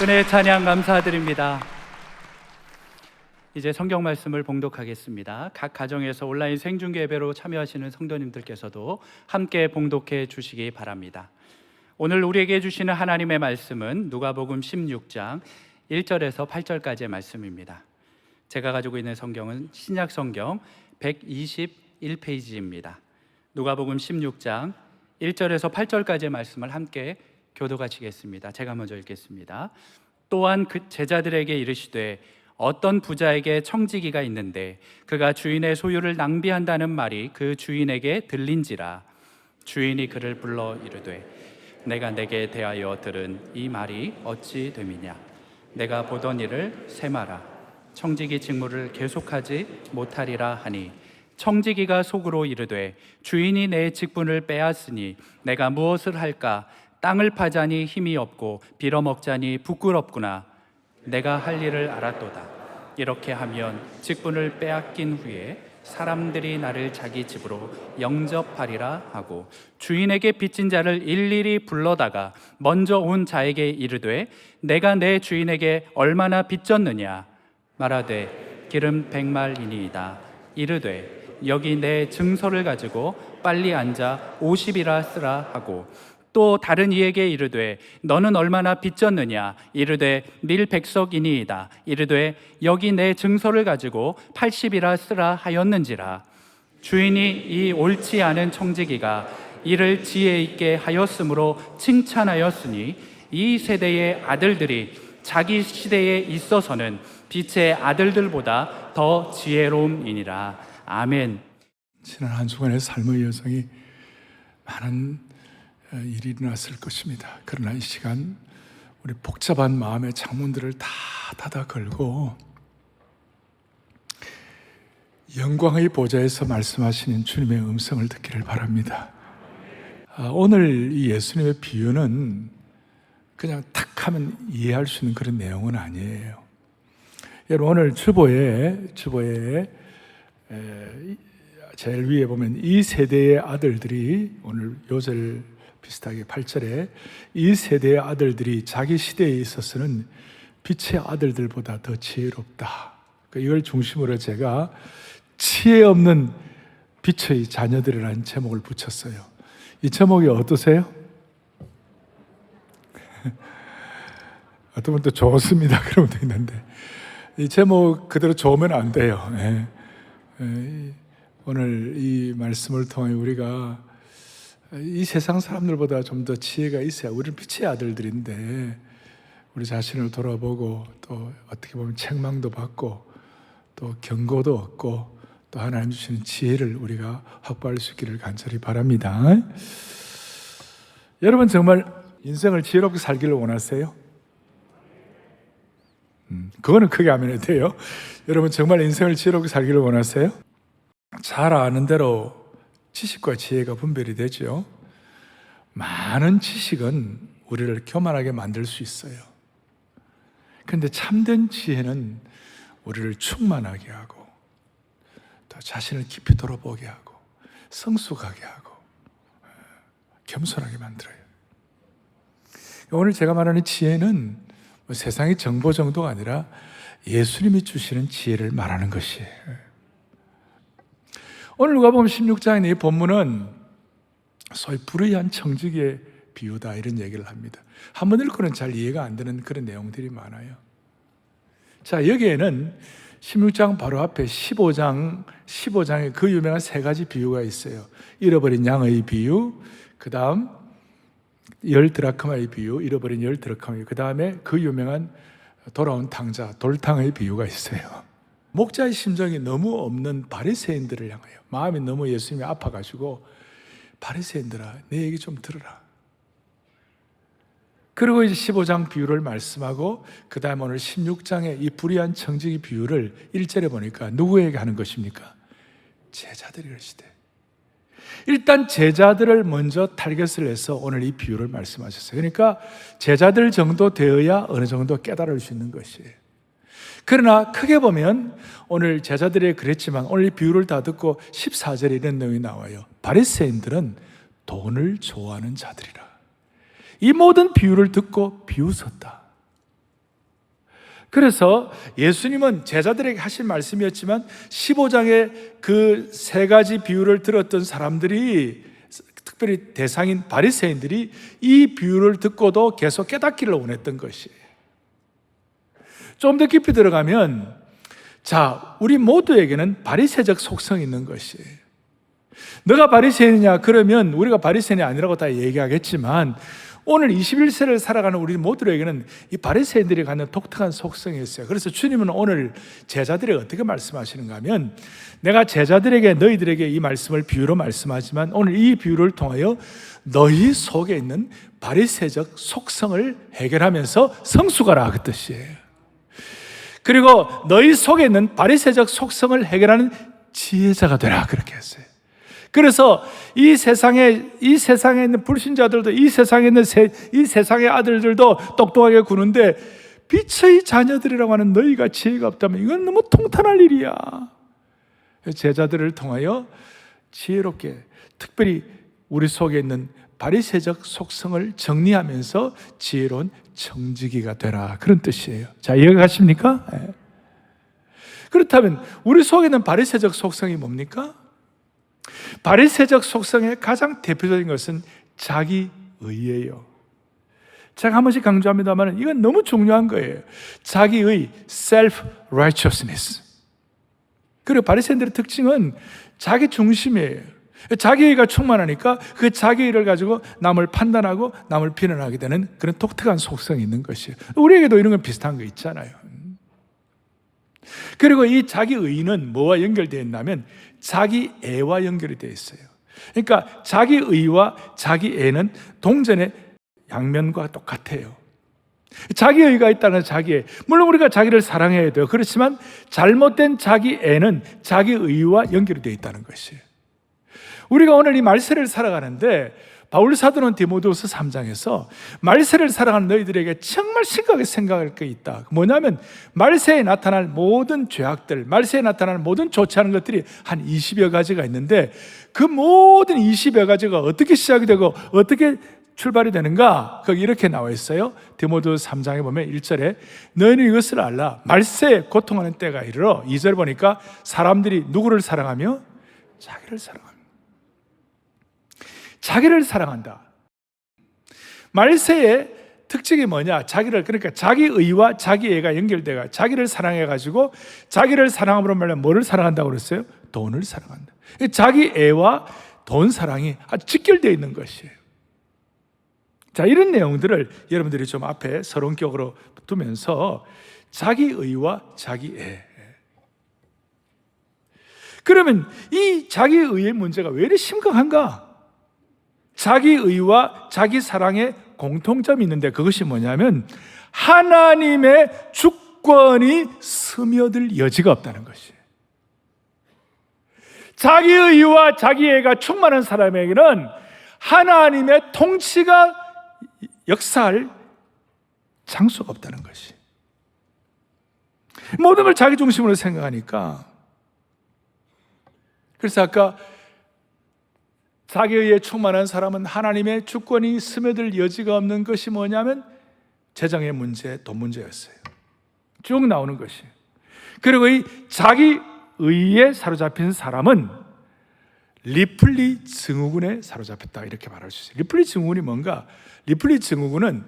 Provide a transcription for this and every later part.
은혜의 찬양 감사드립니다. 이제 성경 말씀을 봉독하겠습니다. 각 가정에서 온라인 생중계 예배로 참여하시는 성도님들께서도 함께 봉독해 주시기 바랍니다. 오늘 우리에게 주시는 하나님의 말씀은 누가복음 16장 1절에서 8절까지의 말씀입니다. 제가 가지고 있는 성경은 신약 성경 121페이지입니다. 누가복음 16장 1절에서 8절까지의 말씀을 함께 교독하시겠습니다. 제가 먼저 읽겠습니다. 또한 그 제자들에게 이르시되 어떤 부자에게 청지기가 있는데 그가 주인의 소유를 낭비한다는 말이 그 주인에게 들린지라. 주인이 그를 불러 이르되 내가 내게 대하여 들은 이 말이 어찌 됨이냐. 내가 보던 일을 세마라. 청지기 직무를 계속하지 못하리라 하니 청지기가 속으로 이르되 주인이 내 직분을 빼앗으니 내가 무엇을 할까. 땅을 파자니 힘이 없고 빌어먹자니 부끄럽구나. 내가 할 일을 알았도다. 이렇게 하면 직분을 빼앗긴 후에 사람들이 나를 자기 집으로 영접하리라 하고 주인에게 빚진 자를 일일이 불러다가 먼저 온 자에게 이르되 내가 내 주인에게 얼마나 빚졌느냐. 말하되 기름 100말이니이다. 이르되 여기 내 증서를 가지고 빨리 앉아 50이라 쓰라 하고 또 다른 이에게 이르되 너는 얼마나 빚졌느냐. 이르되 밀 100석이니이다. 이르되 여기 내 증서를 가지고 80이라 쓰라 하였는지라. 주인이 이 옳지 않은 청지기가 이를 지혜 있게 하였으므로 칭찬하였으니 이 세대의 아들들이 자기 시대에 있어서는 빛의 아들들보다 더 지혜로움이니라. 아멘. 지난 한 주간의 삶의 여정이 많은 일이 일어났을 것입니다. 그러나 이 시간 우리 복잡한 마음의 창문들을 다 닫아 걸고 영광의 보좌에서 말씀하시는 주님의 음성을 듣기를 바랍니다. 오늘 이 예수님의 비유는 그냥 탁 하면 이해할 수 있는 그런 내용은 아니에요. 여러분 오늘 주보에 제일 위에 보면 이 세대의 아들들이 오늘 요절 비슷하게 8절에 이 세대의 아들들이 자기 시대에 있어서는 빛의 아들들보다 더 지혜롭다. 이걸 중심으로 제가 지혜 없는 빛의 자녀들이라는 제목을 붙였어요. 이 제목이 어떠세요? 어떤 분도 좋습니다 그런 분도 있는데 이 제목 그대로 좋으면 안 돼요. 오늘 이 말씀을 통해 우리가 이 세상 사람들보다 좀 더 지혜가 있어야 우리는 빛의 아들들인데 우리 자신을 돌아보고 또 어떻게 보면 책망도 받고 또 경고도 얻고 또 하나님 주시는 지혜를 우리가 확보할 수 있기를 간절히 바랍니다. 여러분 정말 인생을 지혜롭게 살기를 원하세요? 그거는 크게 하면 해도 돼요. 여러분 정말 인생을 지혜롭게 살기를 원하세요? 잘 아는 대로 지식과 지혜가 분별이 되죠. 많은 지식은 우리를 교만하게 만들 수 있어요. 그런데 참된 지혜는 우리를 충만하게 하고 또 자신을 깊이 돌아보게 하고 성숙하게 하고 겸손하게 만들어요. 오늘 제가 말하는 지혜는 세상의 정보 정도가 아니라 예수님이 주시는 지혜를 말하는 것이에요. 오늘 누가복음 16장의 이 본문은 소위 불의한 청지기의 비유다 이런 얘기를 합니다. 한번 읽고는 잘 이해가 안 되는 그런 내용들이 많아요. 자, 여기에는 16장 바로 앞에 15장에 그 유명한 세 가지 비유가 있어요. 잃어버린 양의 비유, 그 다음 10드라크마의 비유, 잃어버린 10드라크마의 비유, 그 다음에 그 유명한 돌아온 탕자, 돌탕의 비유가 있어요. 목자의 심정이 너무 없는 바리새인들을 향하여 마음이 너무 예수님이 아파가지고 바리새인들아 내 얘기 좀 들어라. 그리고 이제 15장 비유를 말씀하고 그 다음에 오늘 16장의 이 불의한 청지기 비유를 1절에 보니까 누구에게 하는 것입니까? 제자들이 그러시대. 일단 제자들을 먼저 타겟을 해서 오늘 이 비유를 말씀하셨어요. 그러니까 제자들 정도 되어야 어느 정도 깨달을 수 있는 것이에요. 그러나 크게 보면 오늘 제자들이 그랬지만 오늘 이 비유를 다 듣고 14절에 이런 내용이 나와요. 바리새인들은 돈을 좋아하는 자들이라. 이 모든 비유를 듣고 비웃었다. 그래서 예수님은 제자들에게 하신 말씀이었지만 15장에 그 세 가지 비유를 들었던 사람들이, 특별히 대상인 바리새인들이 이 비유를 듣고도 계속 깨닫기를 원했던 것이에요. 좀 더 깊이 들어가면, 자, 우리 모두에게는 바리새적 속성이 있는 것이에요. 너가 바리새인이냐? 그러면 우리가 바리새인이 아니라고 다 얘기하겠지만 오늘 21세를 살아가는 우리 모두에게는 이 바리새인들이 갖는 독특한 속성이 있어요. 그래서 주님은 오늘 제자들에게 어떻게 말씀하시는가 하면, 내가 제자들에게, 너희들에게 이 말씀을 비유로 말씀하지만 오늘 이 비유를 통하여 너희 속에 있는 바리새적 속성을 해결하면서 성숙하라, 그 뜻이에요. 그리고 너희 속에 있는 바리새적 속성을 해결하는 지혜자가 되라, 그렇게 했어요. 그래서 이 세상에 있는 불신자들도, 이 세상의 아들들도 똑똑하게 구는데 빛의 자녀들이라고 하는 너희가 지혜가 없다면 이건 너무 통탄할 일이야. 제자들을 통하여 지혜롭게, 특별히 우리 속에 있는 바리새적 속성을 정리하면서 지혜로운 청지기가 되라, 그런 뜻이에요. 자, 이해가 가십니까? 네. 그렇다면 우리 속에 있는 바리새적 속성이 뭡니까? 바리새적 속성의 가장 대표적인 것은 자기의예요. 제가 한 번씩 강조합니다만 이건 너무 중요한 거예요. 자기의, self-righteousness. 그리고 바리새인들의 특징은 자기 중심이에요. 자기의가 충만하니까 그 자기의를 가지고 남을 판단하고 남을 비난하게 되는 그런 독특한 속성이 있는 것이에요. 우리에게도 이런 건 비슷한 거 있잖아요. 그리고 이 자기의는 뭐와 연결되어 있냐면 자기애와 연결이 되어 있어요. 그러니까 자기의와 자기애는 동전의 양면과 똑같아요. 자기의가 있다는 자기애, 물론 우리가 자기를 사랑해야 돼요. 그렇지만 잘못된 자기애는 자기의와 연결이 되어 있다는 것이에요. 우리가 오늘 이 말세를 살아가는데 바울 사도는 디모데후서 3장에서 말세를 살아가는 너희들에게 정말 심각하게 생각할 게 있다. 뭐냐면 말세에 나타날 모든 죄악들, 말세에 나타날 모든 좋지 않은 것들이 한 20여 가지가 있는데 그 모든 20여 가지가 어떻게 시작이 되고 어떻게 출발이 되는가? 거기 이렇게 나와 있어요. 디모데후서 3장에 보면 1절에 너희는 이것을 알라. 말세에 고통하는 때가 이르러, 2절 보니까 사람들이 누구를 사랑하며? 자기를 사랑합니다. 자기를 사랑한다. 말세의 특징이 뭐냐? 그러니까 자기의와 자기애가 연결돼가 자기를 사랑해가지고 자기를 사랑함으로 말하면 뭐를 사랑한다고 그랬어요? 돈을 사랑한다. 자기애와 돈 사랑이 아주 직결되어 있는 것이에요. 자, 이런 내용들을 여러분들이 좀 앞에 서론격으로 두면서 자기의와 자기애. 그러면 이 자기의의 문제가 왜 이렇게 심각한가? 자기의와 자기 사랑의 공통점이 있는데 그것이 뭐냐면 하나님의 주권이 스며들 여지가 없다는 것이에요. 자기의와 자기애가 충만한 사람에게는 하나님의 통치가 역사할 장소가 없다는 것이. 모든 걸 자기 중심으로 생각하니까. 그래서 아까 자기의에 충만한 사람은 하나님의 주권이 스며들 여지가 없는 것이 뭐냐면 재정의 문제, 돈 문제였어요. 쭉 나오는 것이. 그리고 이 자기의에 사로잡힌 사람은 리플리 증후군에 사로잡혔다, 이렇게 말할 수 있어요. 리플리 증후군이 뭔가? 리플리 증후군은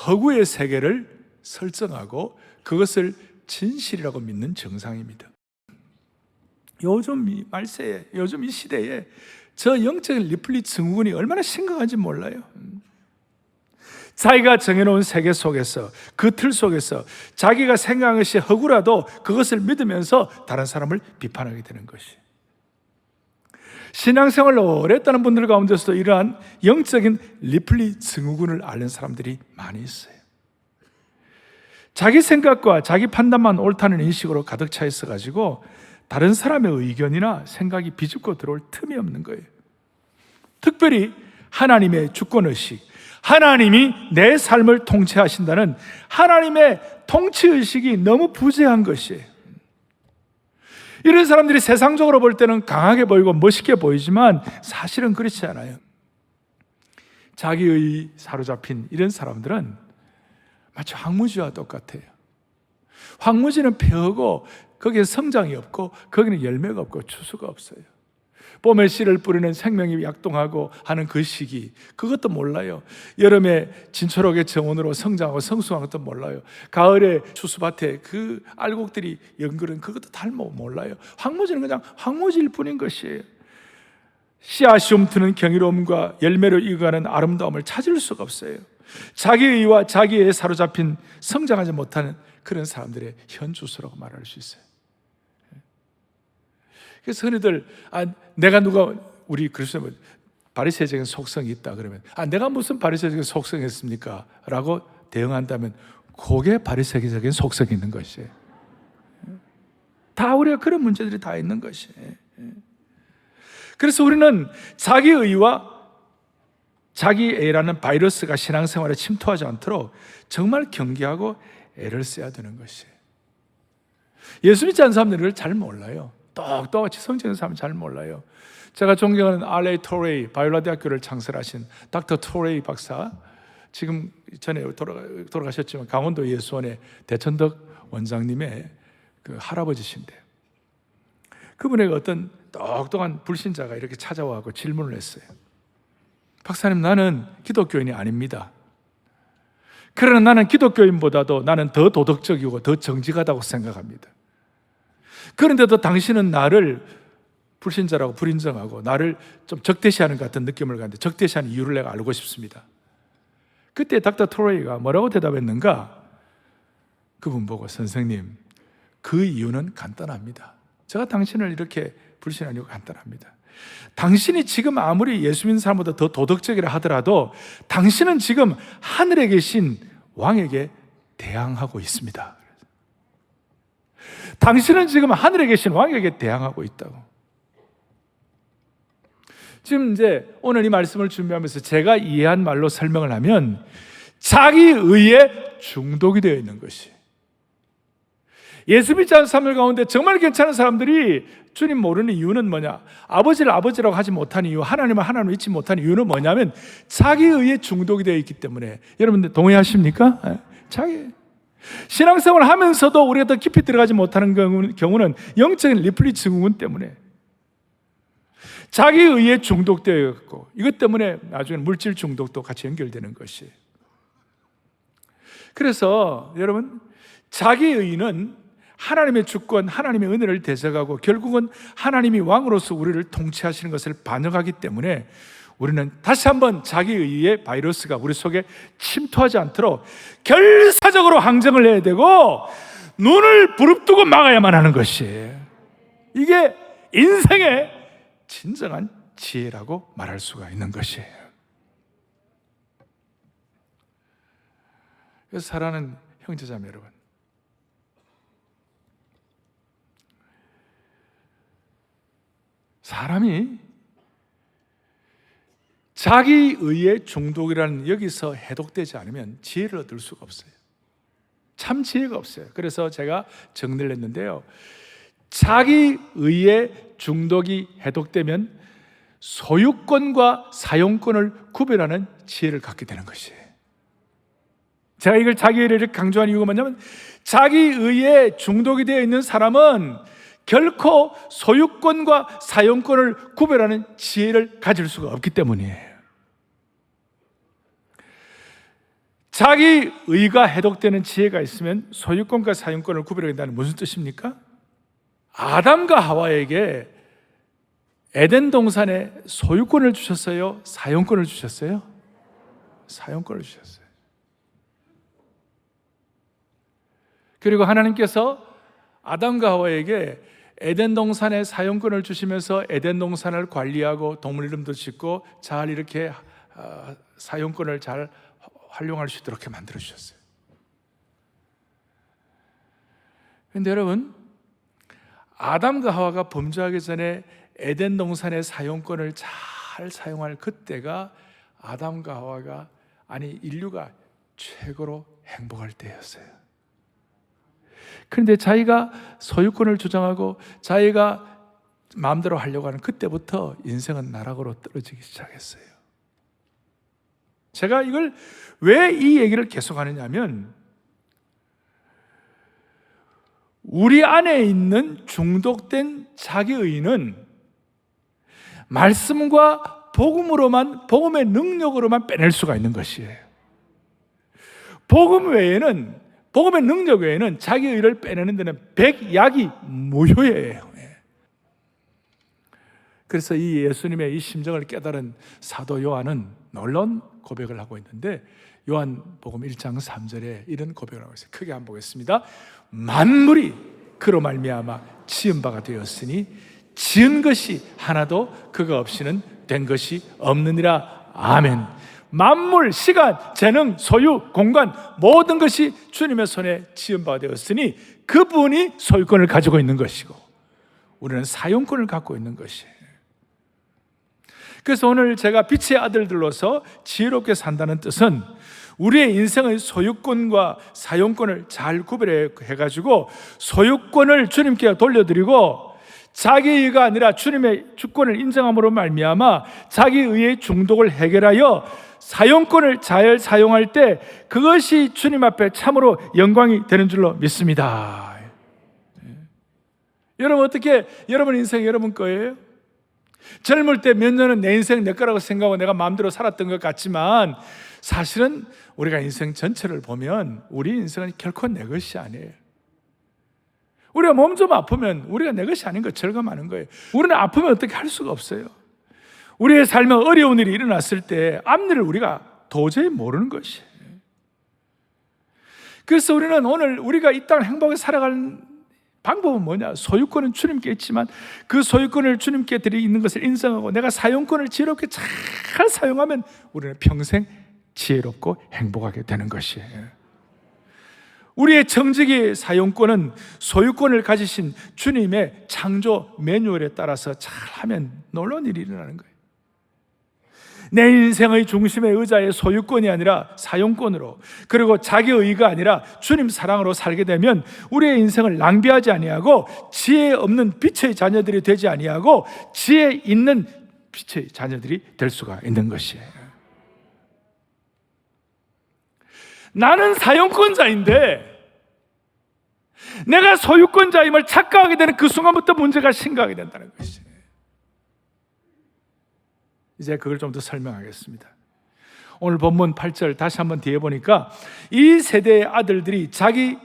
허구의 세계를 설정하고 그것을 진실이라고 믿는 증상입니다. 요즘 이 말세에, 요즘 이 시대에 저 영적인 리플리 증후군이 얼마나 심각한지 몰라요. 자기가 정해놓은 세계 속에서, 그 틀 속에서 자기가 생각한 것이 허구라도 그것을 믿으면서 다른 사람을 비판하게 되는 것이. 신앙생활을 오래 했다는 분들 가운데서도 이러한 영적인 리플리 증후군을 앓는 사람들이 많이 있어요. 자기 생각과 자기 판단만 옳다는 인식으로 가득 차 있어가지고 다른 사람의 의견이나 생각이 비집고 들어올 틈이 없는 거예요. 특별히 하나님의 주권의식, 하나님이 내 삶을 통치하신다는 하나님의 통치의식이 너무 부재한 것이에요. 이런 사람들이 세상적으로 볼 때는 강하게 보이고 멋있게 보이지만 사실은 그렇지 않아요. 자기의 사로잡힌 이런 사람들은 마치 황무지와 똑같아요. 황무지는 폐허고 거기에 성장이 없고 거기는 열매가 없고 추수가 없어요. 봄에 씨를 뿌리는 생명이 약동하고 하는 그 시기, 그것도 몰라요. 여름에 진초록의 정원으로 성장하고 성숙하는 것도 몰라요. 가을에 추수밭에 그 알곡들이 연그른 그것도 다 몰라요. 황무지는 그냥 황무지일 뿐인 것이에요. 씨앗이 움트는 경이로움과 열매로 익어가는 아름다움을 찾을 수가 없어요. 자기의와 자기에 사로잡힌 성장하지 못하는 그런 사람들의 현주소라고 말할 수 있어요. 그래서 흔히들 내가 누가 우리 그리스도인 바리새적인 속성이 있다 그러면 내가 무슨 바리새적인 속성이 있습니까? 라고 대응한다면 그게 바리새적인 속성이 있는 것이에요. 다 우리가 그런 문제들이 다 있는 것이에요. 그래서 우리는 자기의와 자기애라는 바이러스가 신앙생활에 침투하지 않도록 정말 경계하고 애를 써야 되는 것이에요. 예수 믿지 않는 사람들은 그걸 잘 몰라요. 똑똑같이 성적인 사람은 잘 몰라요. 제가 존경하는 R.A. 토레이, 바이올라 대학교를 창설하신 닥터 토레이 박사, 지금 전에 돌아가셨지만 강원도 예수원의 대천덕 원장님의 그 할아버지신데, 그분에게 어떤 똑똑한 불신자가 이렇게 찾아와서 질문을 했어요. 박사님, 나는 기독교인이 아닙니다. 그러나 나는 기독교인보다도 나는 더 도덕적이고 더 정직하다고 생각합니다. 그런데도 당신은 나를 불신자라고 불인정하고 나를 좀 적대시하는 것 같은 느낌을 갖는데 적대시하는 이유를 내가 알고 싶습니다. 그때 닥터 토레이가 뭐라고 대답했는가? 그분 보고, 선생님, 그 이유는 간단합니다. 제가 당신을 이렇게 불신한 이유가 간단합니다. 당신이 지금 아무리 예수 믿는 사람보다 더 도덕적이라 하더라도 당신은 지금 하늘에 계신 왕에게 대항하고 있습니다. 당신은 지금 하늘에 계신 왕에게 대항하고 있다고. 지금 이제 오늘 이 말씀을 준비하면서 제가 이해한 말로 설명을 하면 자기의에 중독이 되어 있는 것이, 예수 믿지 않는 사람들 가운데 정말 괜찮은 사람들이 주님 모르는 이유는 뭐냐? 아버지를 아버지라고 하지 못하는 이유, 하나님을 하나님을 잊지 못하는 이유는 뭐냐면 자기의에 중독이 되어 있기 때문에. 여러분들 동의하십니까? 자기 신앙생활을 하면서도 우리가 더 깊이 들어가지 못하는 경우는 영적인 리플리 증후군 때문에, 자기의에 중독되어 있고, 이것 때문에 나중에 물질 중독도 같이 연결되는 것이. 그래서 여러분, 자기의는 하나님의 주권, 하나님의 은혜를 대적하고 결국은 하나님이 왕으로서 우리를 통치하시는 것을 반영하기 때문에 우리는 다시 한번 자기의의 바이러스가 우리 속에 침투하지 않도록 결사적으로 항정을 해야 되고 눈을 부릅뜨고 막아야만 하는 것이에요. 이게 인생의 진정한 지혜라고 말할 수가 있는 것이에요. 그래서 사랑하는 형제자매 여러분, 사람이 자기의의 중독이라는 여기서 해독되지 않으면 지혜를 얻을 수가 없어요. 참 지혜가 없어요. 그래서 제가 정리를 했는데요, 자기의의 중독이 해독되면 소유권과 사용권을 구별하는 지혜를 갖게 되는 것이에요. 제가 이걸 자기의를 강조하는 이유가 뭐냐면 자기의에 중독이 되어 있는 사람은 결코 소유권과 사용권을 구별하는 지혜를 가질 수가 없기 때문이에요. 자기의가 해독되는 지혜가 있으면 소유권과 사용권을 구별한다는 무슨 뜻입니까? 아담과 하와에게 에덴 동산에 소유권을 주셨어요? 사용권을 주셨어요? 사용권을 주셨어요. 그리고 하나님께서 아담과 하와에게 에덴 동산의 사용권을 주시면서 에덴 동산을 관리하고 동물 이름도 짓고 잘 이렇게 사용권을 잘 활용할 수 있도록 만들어 주셨어요. 그런데 여러분, 아담과 하와가 범죄하기 전에 에덴 동산의 사용권을 잘 잘 사용할 그때가 아담과 하와가, 아니 인류가 최고로 행복할 때였어요. 그런데 자기가 소유권을 주장하고 자기가 마음대로 하려고 하는 그때부터 인생은 나락으로 떨어지기 시작했어요. 제가 이걸 왜 이 얘기를 계속 하느냐 하면, 우리 안에 있는 중독된 자기의는 말씀과 복음으로만, 복음의 능력으로만 빼낼 수가 있는 것이에요. 복음 외에는, 복음의 능력 외에는 자기의를 빼내는 데는 백약이 무효예요. 그래서 이 예수님의 이 심정을 깨달은 사도 요한은 놀라운 고백을 하고 있는데, 요한복음 1장 3절에 이런 고백을 하고 있어요. 크게 한번 보겠습니다. 만물이 그로 말미암아 지은 바가 되었으니 지은 것이 하나도 그가 없이는 된 것이 없느니라. 아멘. 만물, 시간, 재능, 소유, 공간, 모든 것이 주님의 손에 지은 바가 되었으니 그분이 소유권을 가지고 있는 것이고 우리는 사용권을 갖고 있는 것이에요. 그래서 오늘 제가 빛의 아들들로서 지혜롭게 산다는 뜻은 우리의 인생의 소유권과 사용권을 잘 구별해가지고 소유권을 주님께 돌려드리고 자기의가 아니라 주님의 주권을 인정함으로 말미암아 자기의의 중독을 해결하여 사용권을 잘 사용할 때 그것이 주님 앞에 참으로 영광이 되는 줄로 믿습니다. 여러분, 어떻게 여러분 인생 여러분 거예요? 젊을 때 몇 년은 내 인생 내 거라고 생각하고 내가 마음대로 살았던 것 같지만 사실은 우리가 인생 전체를 보면 우리 인생은 결코 내 것이 아니에요. 우리가 몸 좀 아프면 우리가 내 것이 아닌 거 절감하는 거예요. 우리는 아프면 어떻게 할 수가 없어요. 우리의 삶에 어려운 일이 일어났을 때 앞일을 우리가 도저히 모르는 것이에요. 그래서 우리는 오늘 우리가 이 땅을 행복하게 살아가는 방법은 뭐냐? 소유권은 주님께 있지만 그 소유권을 주님께 드리는 것을 인정하고 내가 사용권을 지혜롭게 잘 사용하면 우리는 평생 지혜롭고 행복하게 되는 것이에요. 우리의 정직의 사용권은 소유권을 가지신 주님의 창조 매뉴얼에 따라서 잘하면 놀라운 일이 일어나는 거예요. 내 인생의 중심의 의자의 소유권이 아니라 사용권으로, 그리고 자기의가 아니라 주님 사랑으로 살게 되면 우리의 인생을 낭비하지 아니하고 지혜 없는 빛의 자녀들이 되지 아니하고 지혜 있는 빛의 자녀들이 될 수가 있는 것이에요. 나는 사용권자인데 내가 소유권자임을 착각하게 되는 그 순간부터 문제가 심각하게 된다는 것이에요. 이제 그걸 좀 더 설명하겠습니다. 오늘 본문 8절 다시 한번 뒤에 보니까 이 세대의 아들들이 자기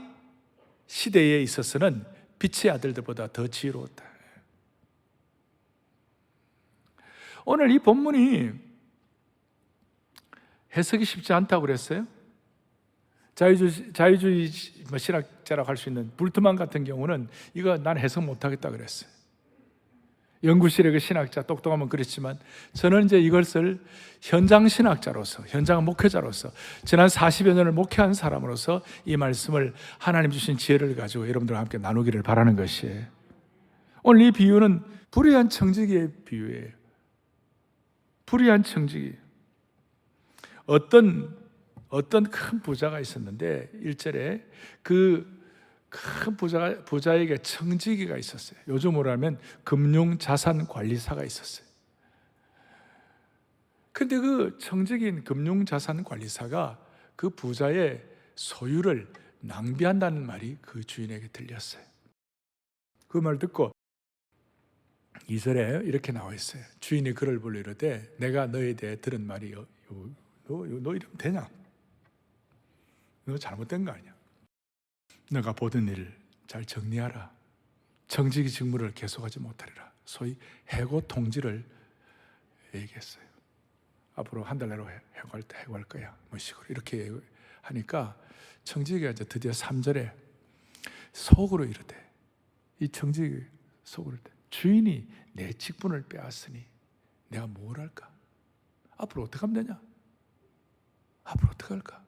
시대에 있어서는 빛의 아들들보다 더 지혜로웠다. 오늘 이 본문이 해석이 쉽지 않다고 그랬어요. 자유주의 신학자라고 할 수 있는 불트만 같은 경우는 이거 난 해석 못하겠다 그랬어요. 연구실의 그 신학자 똑똑하면 그렇지만 저는 이제 이것을 현장 신학자로서, 현장 목회자로서 지난 40여 년을 목회한 사람으로서 이 말씀을 하나님 주신 지혜를 가지고 여러분들과 함께 나누기를 바라는 것이에요. 오늘 이 비유는 불의한 청지기의 비유예요. 불의한 청지기. 어떤 큰 부자가 있었는데 1절에 그 큰 부자에게 청지기가 있었어요. 요즘으로 하면 금융자산관리사가 있었어요. 그런데 그 청지기인 금융자산관리사가 그 부자의 소유를 낭비한다는 말이 그 주인에게 들렸어요. 그 말 듣고 2절에 이렇게 나와 있어요. 주인이 그를 불러 이르되 내가 너에 대해 들은 말이 너 이러면 되냐? 너 잘못된 거 아니야? 너가 보던 일을 잘 정리하라. 정직이 직무를 계속하지 못하리라. 소위 해고 통지를 얘기했어요. 앞으로 한 달 내로 해고할 거야. 뭐 식으로 이렇게 하니까 청지기가 이제 드디어 3절에 속으로 이르되, 이 청지기 속으로 이르되 주인이 내 직분을 빼앗으니 내가 뭘 할까? 앞으로 어떻게 하면 되냐? 앞으로 어떻게 할까?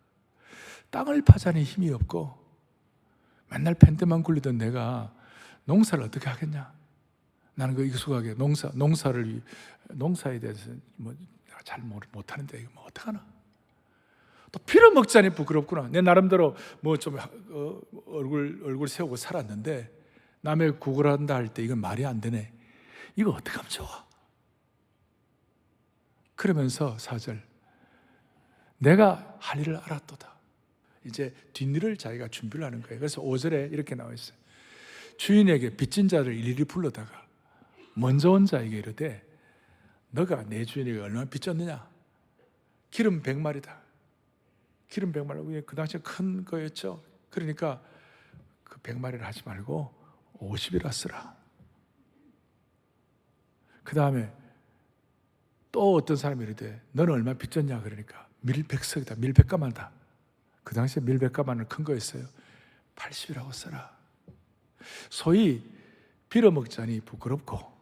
땅을 파자니 힘이 없고 맨날 펜대만 굴리던 내가 농사를 어떻게 하겠냐? 나는 그 익숙하게 농사에 대해서 잘 못하는데 이거 어떡하나. 또 빌어먹자니 부끄럽구나. 내 나름대로 좀 얼굴 세우고 살았는데 남의 구걸한다 할 때 이건 말이 안 되네. 이거 어떻게 하면 좋아? 그러면서 4절, 내가 할 일을 알았도다. 이제 뒷일을 자기가 준비를 하는 거예요. 그래서 5절에 이렇게 나와 있어요. 주인에게 빚진 자를 일일이 불러다가 먼저 온 자에게 이르되 너가 내 주인에게 얼마나 빚졌느냐? 기름 100마리다. 기름 100마리, 그 당시에 큰 거였죠. 그러니까 그 100마리를 하지 말고 50이라 쓰라. 그 다음에 또 어떤 사람이 이르되 너는 얼마 빚졌냐? 그러니까 밀백석이다. 밀백가마다. 그 당시에 밀백가마는 큰 거였어요. 80이라고 써라. 소위 빌어먹자니 부끄럽고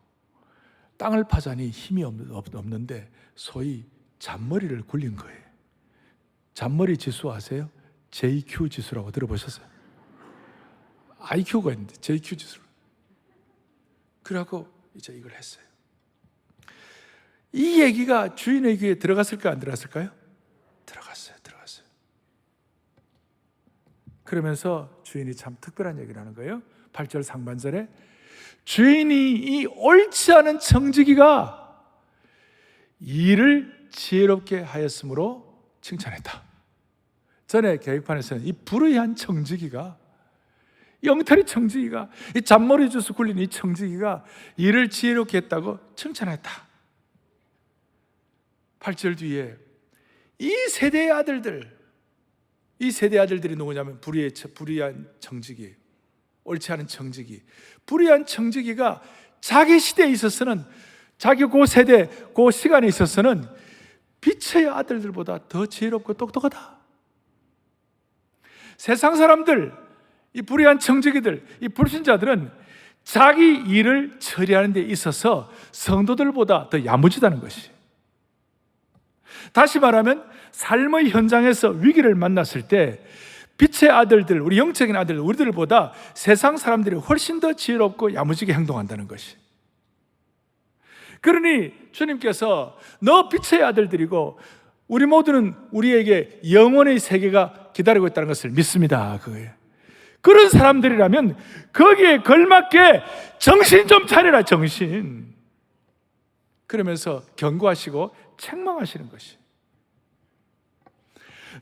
땅을 파자니 힘이 없는데 소위 잔머리를 굴린 거예요. 잔머리 지수 아세요? JQ 지수라고 들어보셨어요? IQ가 있는데 JQ 지수. 그래갖고 이제 이걸 했어요. 이 얘기가 주인의 귀에 들어갔을까 안 들어갔을까요? 들어갔어요. 그러면서 주인이 참 특별한 얘기를 하는 거예요. 8절 상반절에 주인이 이 옳지 않은 청지기가 일을 지혜롭게 하였으므로 칭찬했다. 전에 계획판에서는 이 불의한 청지기가, 영탈이 청지기가, 이 잔머리 주스 굴린 이 청지기가 일을 지혜롭게 했다고 칭찬했다. 8절 뒤에 이 세대의 아들들이 누구냐면 불의한 청지기, 옳지 않은 청지기. 불의한 청지기가 자기 시대에 있어서는, 자기 그 세대, 그 시간에 있어서는 빛의 아들들보다 더 지혜롭고 똑똑하다. 세상 사람들, 이 불의한 청지기들, 이 불신자들은 자기 일을 처리하는 데 있어서 성도들보다 더 야무지다는 것이. 다시 말하면 삶의 현장에서 위기를 만났을 때 빛의 아들들, 우리 영적인 아들, 우리들보다 세상 사람들이 훨씬 더 지혜롭고 야무지게 행동한다는 것이. 그러니 주님께서 너 빛의 아들들이고 우리 모두는 우리에게 영원의 세계가 기다리고 있다는 것을 믿습니다. 그거예요. 그런 사람들이라면 거기에 걸맞게 정신 좀 차려라, 정신. 그러면서 경고하시고 책망하시는 것이.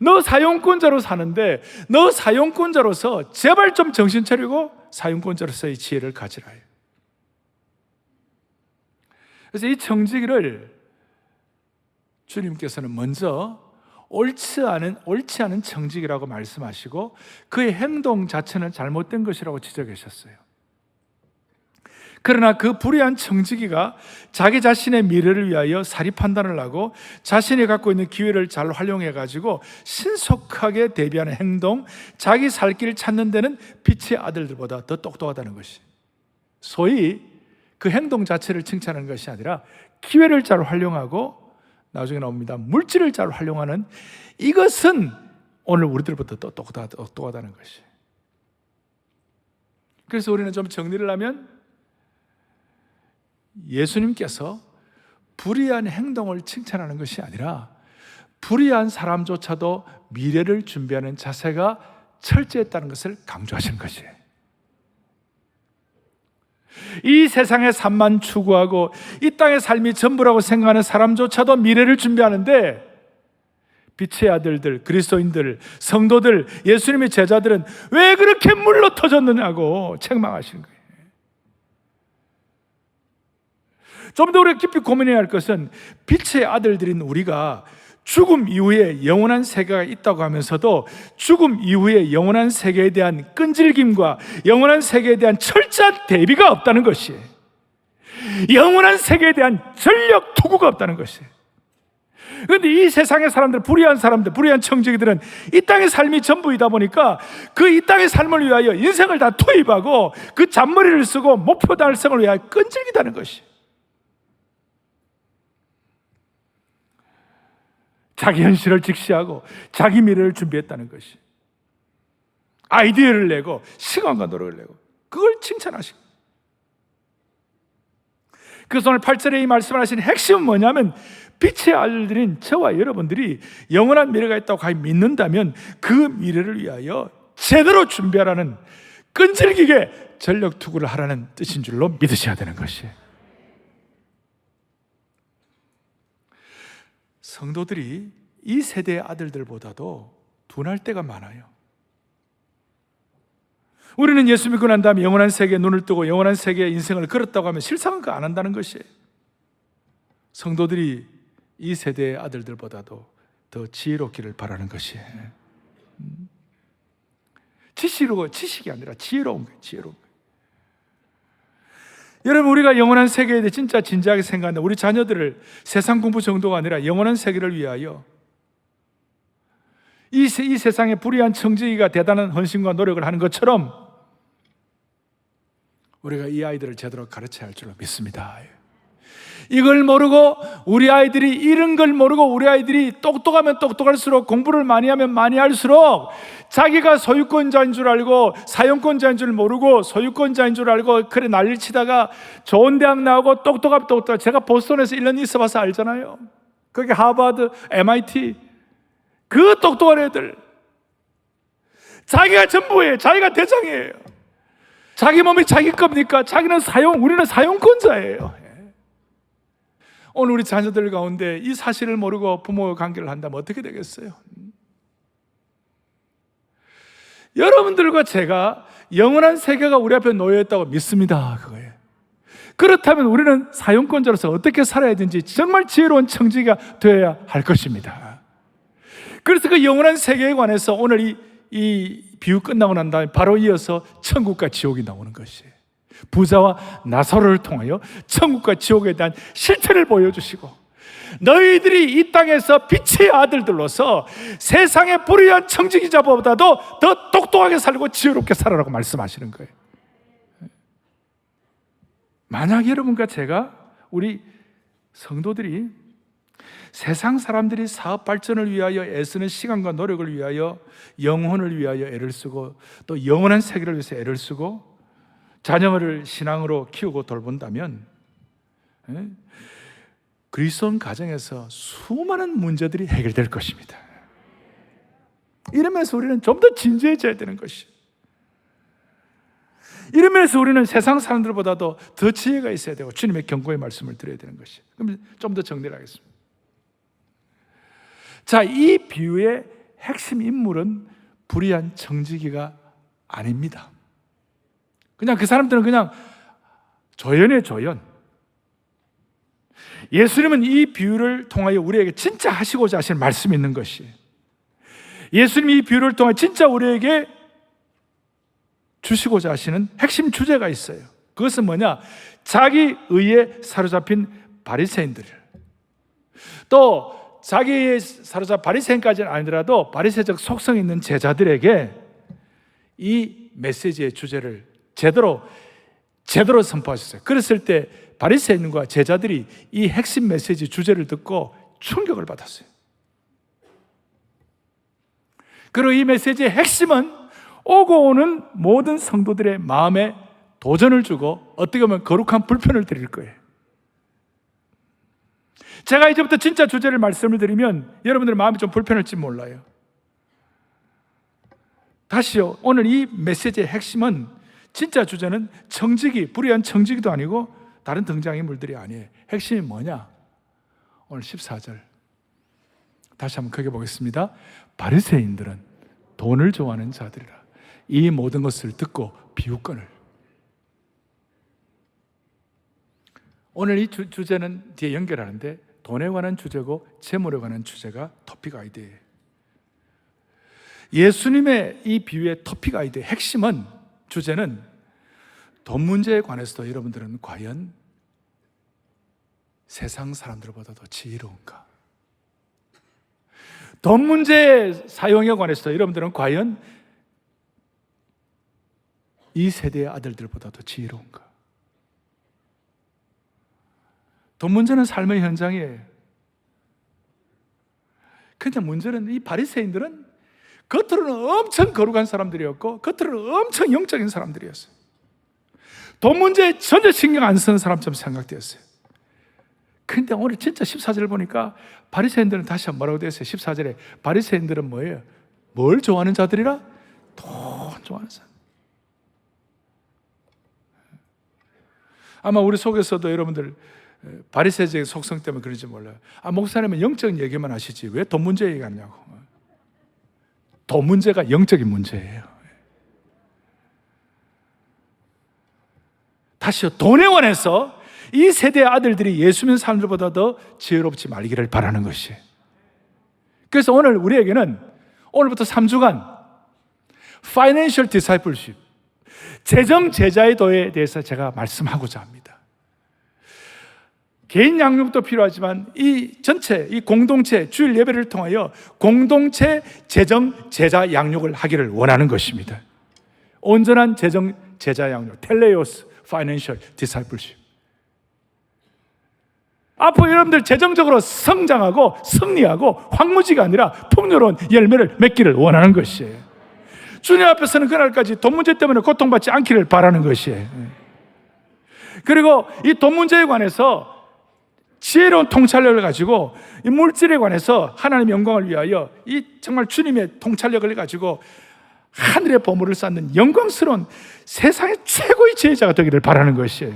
너 사용권자로 사는데 너 사용권자로서 제발 좀 정신 차리고 사용권자로서의 지혜를 가지라. 그래서 이 청지기를 주님께서는 먼저 옳지 않은 청지기라고 말씀하시고 그의 행동 자체는 잘못된 것이라고 지적하셨어요. 그러나 그 불의한 청지기가 자기 자신의 미래를 위하여 사리 판단을 하고 자신이 갖고 있는 기회를 잘 활용해가지고 신속하게 대비하는 행동, 자기 살 길을 찾는 데는 빛의 아들들보다 더 똑똑하다는 것이. 소위 그 행동 자체를 칭찬하는 것이 아니라 기회를 잘 활용하고 나중에 나옵니다. 물질을 잘 활용하는 이것은 오늘 우리들보다 더 똑똑하다는 것이. 그래서 우리는 좀 정리를 하면 예수님께서 불의한 행동을 칭찬하는 것이 아니라 불의한 사람조차도 미래를 준비하는 자세가 철저했다는 것을 강조하시는 것이에요. 이 세상의 삶만 추구하고 이 땅의 삶이 전부라고 생각하는 사람조차도 미래를 준비하는데 빛의 아들들, 그리스도인들, 성도들, 예수님의 제자들은 왜 그렇게 물러 터졌느냐고 책망하시는 거예요. 좀 더 우리가 깊이 고민해야 할 것은 빛의 아들들인 우리가 죽음 이후에 영원한 세계가 있다고 하면서도 죽음 이후에 영원한 세계에 대한 끈질김과 영원한 세계에 대한 철저한 대비가 없다는 것이에요. 영원한 세계에 대한 전력 투구가 없다는 것이에요. 그런데 이 세상의 사람들, 불의한 사람들, 불의한 청지기들은 이 땅의 삶이 전부이다 보니까 그 이 땅의 삶을 위하여 인생을 다 투입하고 그 잔머리를 쓰고 목표 달성을 위하여 끈질기다는 것이에요. 자기 현실을 직시하고 자기 미래를 준비했다는 것이. 아이디어를 내고 시간과 노력을 내고 그걸 칭찬하시고. 그래서 오늘 8절에 이 말씀을 하신 핵심은 뭐냐면 빛의 아들들인 저와 여러분들이 영원한 미래가 있다고 과연 믿는다면 그 미래를 위하여 제대로 준비하라는 끈질기게 전력 투구를 하라는 뜻인 줄로 믿으셔야 되는 것이에요. 성도들이 이 세대의 아들들보다도 둔할 때가 많아요. 우리는 예수 믿고 난 다음에 영원한 세계에 눈을 뜨고 영원한 세계의 인생을 걸었다고 하면 실상은 그거 안 한다는 것이에요. 성도들이 이 세대의 아들들보다도 더 지혜롭기를 바라는 것이에요. 지식이 아니라 지혜로운 거예요. 지혜로운 거예요. 여러분, 우리가 영원한 세계에 대해 진짜 진지하게 생각한다. 우리 자녀들을 세상 공부 정도가 아니라 영원한 세계를 위하여 이 세상의 불의한 청지기가 대단한 헌신과 노력을 하는 것처럼 우리가 이 아이들을 제대로 가르쳐야 할 줄로 믿습니다. 이걸 모르고 우리 아이들이 이런 걸 모르고 우리 아이들이 똑똑하면 똑똑할수록 공부를 많이 하면 많이 할수록 자기가 소유권자인 줄 알고 사용권자인 줄 모르고 소유권자인 줄 알고 그래 난리를 치다가 좋은 대학 나오고 똑똑하면 똑똑하고 제가 보스턴에서 1년 있어봐서 알잖아요. 거기 하버드, MIT 그 똑똑한 애들 자기가 전부예요. 자기가 대장이에요. 자기 몸이 자기 겁니까? 자기는 우리는 사용권자예요. 오늘 우리 자녀들 가운데 이 사실을 모르고 부모와 관계를 한다면 어떻게 되겠어요? 여러분들과 제가 영원한 세계가 우리 앞에 놓여있다고 믿습니다. 그거예요. 그렇다면 우리는 사용권자로서 어떻게 살아야 되는지 정말 지혜로운 청지기가 되어야 할 것입니다. 그래서 그 영원한 세계에 관해서 오늘 이 비유 끝나고 난 다음에 바로 이어서 천국과 지옥이 나오는 것이에요. 부자와 나사로를 통하여 천국과 지옥에 대한 실체를 보여주시고 너희들이 이 땅에서 빛의 아들들로서 세상의 불의한 청지기자보다도 더 똑똑하게 살고 지혜롭게 살아라고 말씀하시는 거예요. 만약 여러분과 제가 우리 성도들이 세상 사람들이 사업 발전을 위하여 애쓰는 시간과 노력을 위하여 영혼을 위하여 애를 쓰고 또 영원한 세계를 위해서 애를 쓰고 자녀를 신앙으로 키우고 돌본다면 그리스도인 가정에서 수많은 문제들이 해결될 것입니다. 이러면서 우리는 좀 더 진지해져야 되는 것이에요. 이러면서 우리는 세상 사람들보다도 더 지혜가 있어야 되고 주님의 경고의 말씀을 드려야 되는 것이에요. 그럼 좀 더 정리를 하겠습니다. 자, 이 비유의 핵심 인물은 불의한 청지기가 아닙니다. 그냥 그 사람들은 그냥 조연이에요, 조연. 예수님은 이 비유를 통하여 우리에게 진짜 하시고자 하시는 말씀이 있는 것이에요. 예수님이 이 비유를 통해 진짜 우리에게 주시고자 하시는 핵심 주제가 있어요. 그것은 뭐냐? 자기 의에 사로잡힌 바리새인들, 또 자기의 바리새인까지는 아니더라도 바리새적 속성 있는 제자들에게 이 메시지의 주제를 제대로 선포하셨어요. 그랬을 때 바리새인과 제자들이 이 핵심 메시지 주제를 듣고 충격을 받았어요. 그리고 이 메시지의 핵심은 오고 오는 모든 성도들의 마음에 도전을 주고 어떻게 보면 거룩한 불편을 드릴 거예요. 제가 이제부터 진짜 주제를 말씀을 드리면 여러분들의 마음이 좀 불편할지 몰라요. 다시요. 오늘 이 메시지의 핵심은 진짜 주제는 불의한 청지기도 아니고 다른 등장인물들이 아니에요. 핵심이 뭐냐? 오늘 14절 다시 한번 크게 보겠습니다. 바리새인들은 돈을 좋아하는 자들이라 이 모든 것을 듣고 비웃거늘. 오늘 이 주제는 뒤에 연결하는데 돈에 관한 주제고 재물에 관한 주제가 토픽 아이디어예요. 예수님의 이 비유의 토픽 아이디어의 핵심은 주제는 돈 문제에 관해서도 여러분들은 과연 세상 사람들보다도 지혜로운가? 돈 문제의 사용에 관해서도 여러분들은 과연 이 세대의 아들들보다도 지혜로운가? 돈 문제는 삶의 현장이에요. 근데 문제는 이 바리새인들은 겉으로는 엄청 거룩한 사람들이었고 겉으로는 엄청 영적인 사람들이었어요. 돈 문제에 전혀 신경 안 쓰는 사람처럼 생각되었어요. 근데 오늘 진짜 14절 보니까 바리새인들은 다시 한번 뭐라고 되어 있어요? 14절에 바리새인들은 뭐예요? 뭘 좋아하는 자들이라? 돈 좋아하는 사람. 아마 우리 속에서도 여러분들 바리새적인 속성 때문에 그런지 몰라요. 목사님은 영적인 얘기만 하시지 왜 돈 문제 얘기하냐고. 돈 문제가 영적인 문제예요. 다시요, 돈에 관해서 이 세대의 아들들이 예수 믿는 사람들보다 더 지혜롭지 말기를 바라는 것이에요. 그래서 오늘 우리에게는 오늘부터 3주간 Financial Discipleship, 재정 제자의 도에 대해서 제가 말씀하고자 합니다. 개인 양육도 필요하지만 이 전체, 이 공동체 주일 예배를 통하여 공동체 재정 제자 양육을 하기를 원하는 것입니다. 온전한 재정 제자 양육, 텔레오스 파이낸셜 디사이플십. 앞으로 여러분들 재정적으로 성장하고 승리하고 황무지가 아니라 풍요로운 열매를 맺기를 원하는 것이에요. 주님 앞에서는 그날까지 돈 문제 때문에 고통받지 않기를 바라는 것이에요. 그리고 이 돈 문제에 관해서 지혜로운 통찰력을 가지고 이 물질에 관해서 하나님의 영광을 위하여 이 정말 주님의 통찰력을 가지고 하늘의 보물을 쌓는 영광스러운 세상의 최고의 지혜자가 되기를 바라는 것이에요.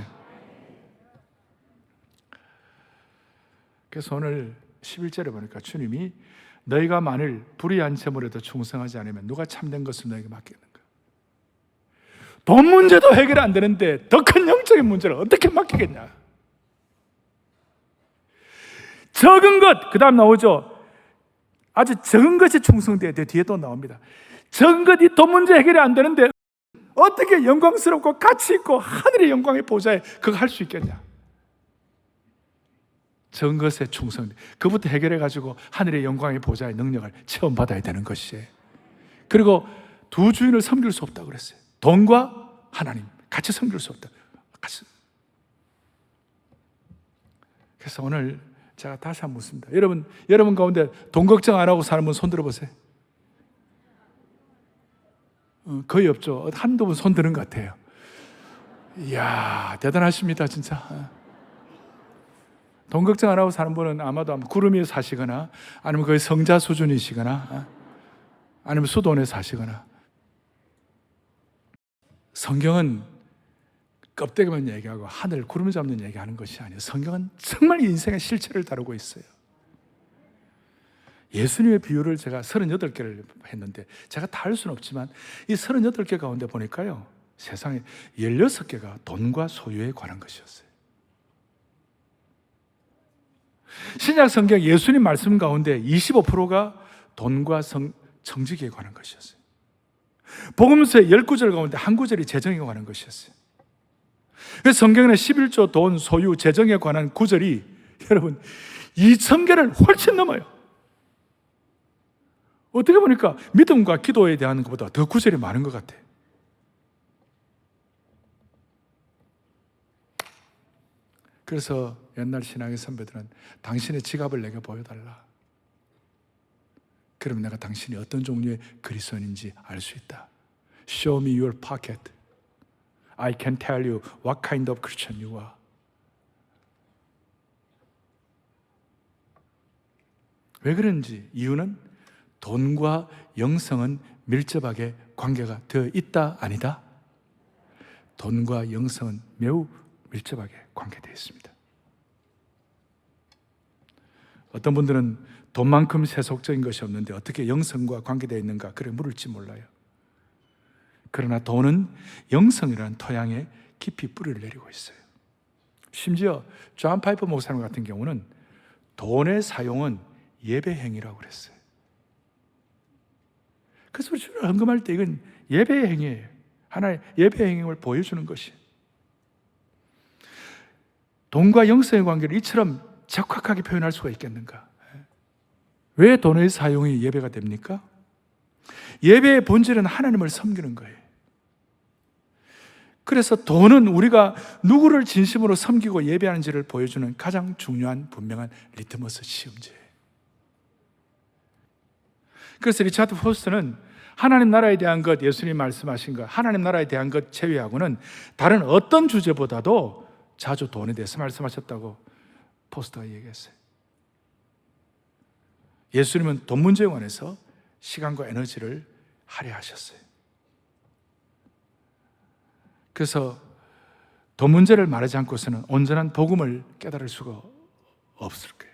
그래서 오늘 11절에 보니까 주님이 너희가 만일 불의한 재물에도 충성하지 않으면 누가 참된 것을 너에게 맡기는가? 돈 문제도 해결 안 되는데 더 큰 영적인 문제를 어떻게 맡기겠냐? 적은 것, 그 다음 나오죠. 아주 적은 것에 충성돼야 돼. 뒤에 또 나옵니다. 적은 것, 이 돈 문제 해결이 안 되는데 어떻게 영광스럽고 가치 있고 하늘의 영광의 보좌에 그거 할 수 있겠냐? 적은 것에 충성, 그부터 해결해가지고 하늘의 영광의 보좌의 능력을 체험받아야 되는 것이에요. 그리고 두 주인을 섬길 수 없다고 그랬어요. 돈과 하나님 같이 섬길 수 없다. 같이. 그래서 오늘 제가 다시 한번 묻습니다. 여러분 가운데 돈 걱정 안 하고 사는 분 손 들어보세요. 거의 없죠. 한두 분 손 드는 것 같아요. 이야, 대단하십니다, 진짜. 돈 걱정 안 하고 사는 분은 아마도 구름 위에 사시거나 아니면 거의 성자 수준이시거나 아니면 수도원에 사시거나. 성경은 껍데기만 얘기하고 하늘 구름 잡는 얘기하는 것이 아니에요. 성경은 정말 인생의 실체를 다루고 있어요. 예수님의 비유를 제가 38개를 했는데 제가 다 할 수는 없지만 이 38개 가운데 보니까요, 세상에 16개가 돈과 소유에 관한 것이었어요. 신약 성경 예수님 말씀 가운데 25%가 돈과 정직에 관한 것이었어요. 복음서의 10구절 가운데 한 구절이 재정에 관한 것이었어요. 그래서 성경에는 11조 돈, 소유, 재정에 관한 구절이 여러분 2,000개를 훨씬 넘어요. 어떻게 보니까 믿음과 기도에 대한 것보다 더 구절이 많은 것 같아요. 그래서 옛날 신앙의 선배들은 당신의 지갑을 내게 보여달라. 그러면 내가 당신이 어떤 종류의 그리스도인인지 알 수 있다. Show me your pocket. I can tell you what kind of Christian you are. 왜 그런지 이유는 돈과 영성은 밀접하게 관계가 되어 있다, 아니다? 돈과 영성은 매우 밀접하게 관계되어 있습니다. 어떤 분들은 돈만큼 세속적인 것이 없는데 어떻게 영성과 관계되어 있는가 그래 물을지 몰라요. 그러나 돈은 영성이라는 토양에 깊이 뿌리를 내리고 있어요. 심지어 존 파이퍼 목사님 같은 경우는 돈의 사용은 예배 행위라고 그랬어요. 그래서 주를 헌금할 때 이건 예배의 행위예요. 하나의 예배의 행위를 보여주는 것이에요. 돈과 영성의 관계를 이처럼 적확하게 표현할 수가 있겠는가? 왜 돈의 사용이 예배가 됩니까? 예배의 본질은 하나님을 섬기는 거예요. 그래서 돈은 우리가 누구를 진심으로 섬기고 예배하는지를 보여주는 가장 중요한 분명한 리트머스 시험지예요. 그래서 리차드 포스트는 하나님 나라에 대한 것, 예수님이 말씀하신 것, 하나님 나라에 대한 것 제외하고는 다른 어떤 주제보다도 자주 돈에 대해서 말씀하셨다고 포스터가 얘기했어요. 예수님은 돈 문제에 관해서 시간과 에너지를 할애하셨어요. 그래서 돈 문제를 말하지 않고서는 온전한 복음을 깨달을 수가 없을 거예요.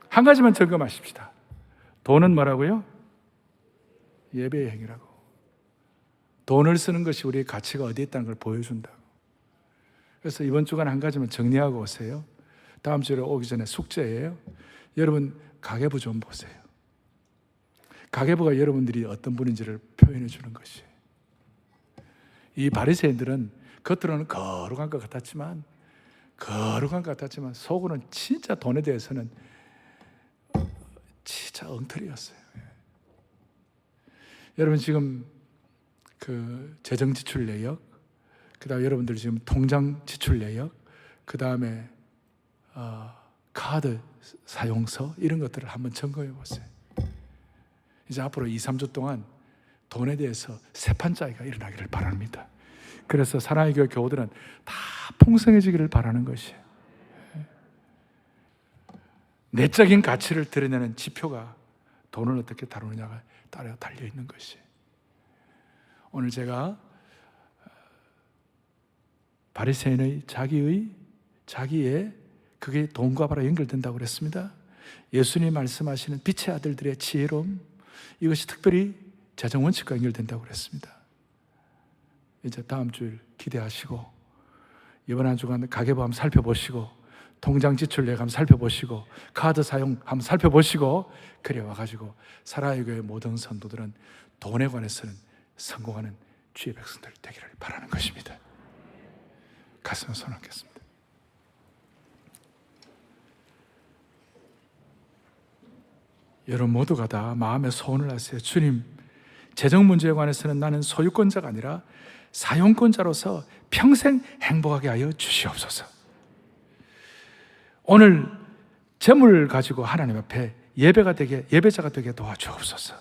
한 가지만 점검하십시다. 돈은 뭐라고요? 예배의 행위라고. 돈을 쓰는 것이 우리의 가치가 어디에 있다는 걸 보여준다고. 그래서 이번 주간 한 가지만 정리하고 오세요. 다음 주에 오기 전에 숙제예요. 여러분 가계부 좀 보세요. 가계부가 여러분들이 어떤 분인지를 표현해 주는 것이에요. 이 바리새인들은 겉으로는 거룩한 것 같았지만 속으로는 진짜 돈에 대해서는 진짜 엉터리였어요. 여러분 지금 그 재정 지출 내역, 그다음에 여러분들 지금 통장 지출 내역, 그다음에 카드 사용서 이런 것들을 한번 점검해 보세요. 이제 앞으로 2, 3주 동안 돈에 대해서 세판짜기가 일어나기를 바랍니다. 그래서 사랑의 교회 교우들은 다 풍성해지기를 바라는 것이에요. 내적인 가치를 드러내는 지표가 돈을 어떻게 다루느냐가 따라 달려있는 것이에요. 오늘 제가 바리새인의 자기의 그게 돈과 바로 연결된다고 그랬습니다. 예수님이 말씀하시는 빛의 아들들의 지혜로움, 이것이 특별히 재정원칙과 연결된다고 그랬습니다. 이제 다음 주일 기대하시고 이번 한 주간 가계부 한번 살펴보시고 통장 지출 내역 한번 살펴보시고 카드 사용 한번 살펴보시고 그래 와가지고 사랑의 교회 모든 성도들은 돈에 관해서는 성공하는 주의 백성들 되기를 바라는 것입니다. 가슴에 손 얹겠습니다. 여러분 모두가 다 마음에 소원을 하세요. 주님, 재정 문제에 관해서는 나는 소유권자가 아니라 사용권자로서 평생 행복하게 하여 주시옵소서. 오늘 재물을 가지고 하나님 앞에 예배자가 되게 도와주옵소서.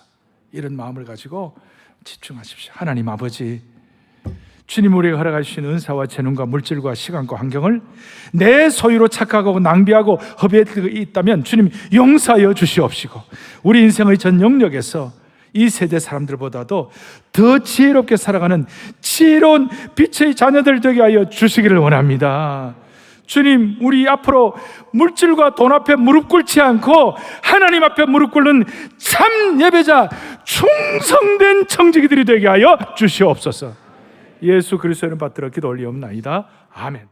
이런 마음을 가지고 집중하십시오. 하나님 아버지, 주님 우리에게 허락하신 은사와 재능과 물질과 시간과 환경을 내 소유로 착각하고 낭비하고 허비하고 있다면 주님 용서하여 주시옵시고, 우리 인생의 전 영역에서 이 세대 사람들보다도 더 지혜롭게 살아가는 지혜로운 빛의 자녀들 되게 하여 주시기를 원합니다. 주님, 우리 앞으로 물질과 돈 앞에 무릎 꿇지 않고 하나님 앞에 무릎 꿇는 참 예배자, 충성된 청지기들이 되게 하여 주시옵소서. 예수 그리스도의 이름 받들어 기도 올리옵나이다. 아멘.